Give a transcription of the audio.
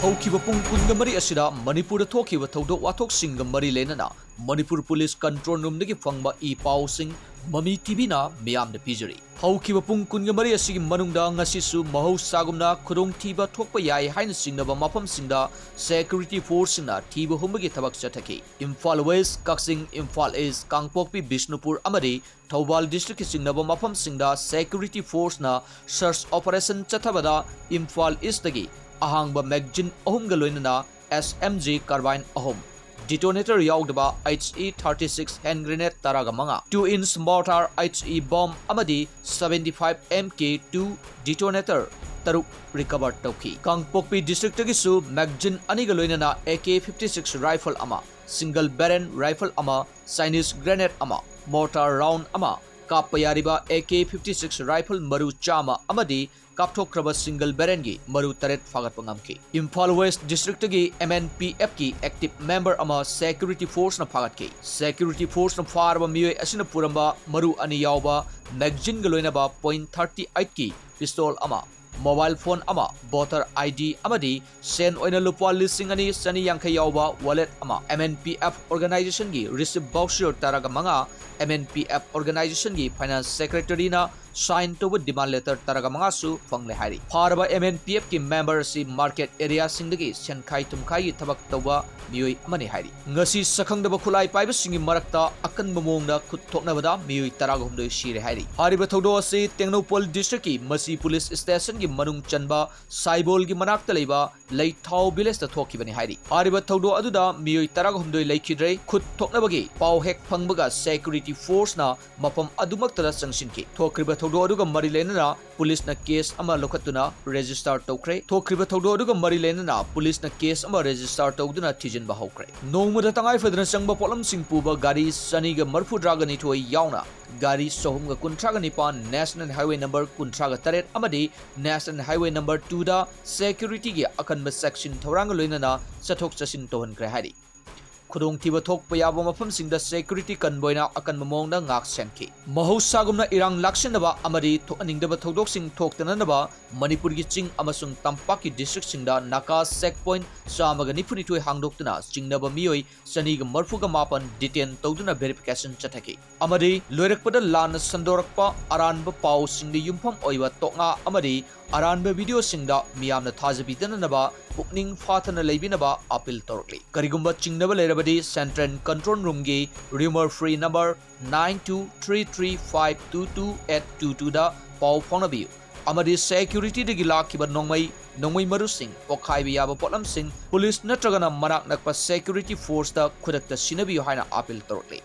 Houkhiba Pung Kungamari Asida, Manipur Houkhiba Todo Watok Singamari Lenana, Manipur Police Control Room Niki Fangba E-Pao Sing, MAMI TV-na Miyam the Pijari. Houkhiba Pung Kungamari Asigi Manungda Ngasisu, Maho Sagumna, Kurung Tiba Tokpa Yai, Hain Singnaba Mapam Singda, Security Force Sina, Tiba Humagi Tabak Chataki. Imphal West, Kaksing, Imphal East, Kangpokpi, Bishnupur Amadi, Thawbal District Singnaba Mapam Singda, Security Force na, Search Operation Chatabada, Imphal East Dagi. Ahangba Magazine ahum galoinana SMG carbine ahum detonator yaugdaba HE-36 hand grenade taraga manga 2-inch mortar HE bomb amadi 75 MK2 detonator taruk recover tauki Kangpokpi district tagisu magazine ani galoinana AK-56 rifle ama single barrel rifle ama Chinese grenade ama mortar round ama Kapayariba AK-56 rifle maru chama amadi Kapthokraba single barrel maru taret fagat pangamki. Imphal West District gi MNPF ki active member ama security force na fagat ki. Security force na farba miyoy asina puramba maru ani yawba magazine galoina ba .38 ki pistol ama mobile phone ama voter ID amadi sen oina lupa listing ani sani yangkhay yawba wallet ama MNPF organization gi receive voucher taraga manga MNPF organization gi finance secretary na sign to demand letter taraga manga su fangle hari farba MNPF ki member si market area singdagi senkhai tumkhai gi thabak tawba miyoi amani hari ngasi sakhangdaba khulai paiba singi marakta akan mamongda khut thoknabada miyoi taraga humdoi shire hari hariba thodo ase Tengnopol district ki masi police station gi manung chanba saibol gi manakta leiba leithau village ta thokibani hari hariba thodo aduda miyoi taraga humdoi leikhidre khut thoknabagi pau hek phangbaga security force na mapam adumaktara sangsinki thokriba thodo aduga mari lenana police na case ama lokhatuna register tawkre thokriba thodo aduga mari lenana police na case ama register tawduna thijin ba hokre nongmuda tangai fedran sangba polam singpuba gari saniga marfu dragani thoi yauna gari sohumga kuntraga nipan national highway number kuntraga taret amadi national highway number 2 da security gi akanba section thorang loinana chathok chasin tohan kre hari khudong thiba thokpa yaba mafam singda security convoyna akan mamongda ngak senki mahosagumna irang laksinaba amadi thoaningdaba thodok sing thoktananaba manipur gi ching amasung tampak ki district singda naka checkpoint chamaga nifuni thoi hangdoktuna chingnaba miyoi saniga marfuga mapan detain tawduna verification chathaki amadi loirakpada lan sandorakpa aranba pau singdi yumpham oiba toknga amadi aranba video singda miyamna thajabidanaba pukning fathana leibinaba appeal torkli karigumba chingnaba lerabadi central control room gi rumor free number 9233522822 da pau phonnabi amadi security de gila kiba nongmai maru sing pokhai bi yaba potlam sing police natragana manak nakpa security force da khudakta sinabi haina appeal torkli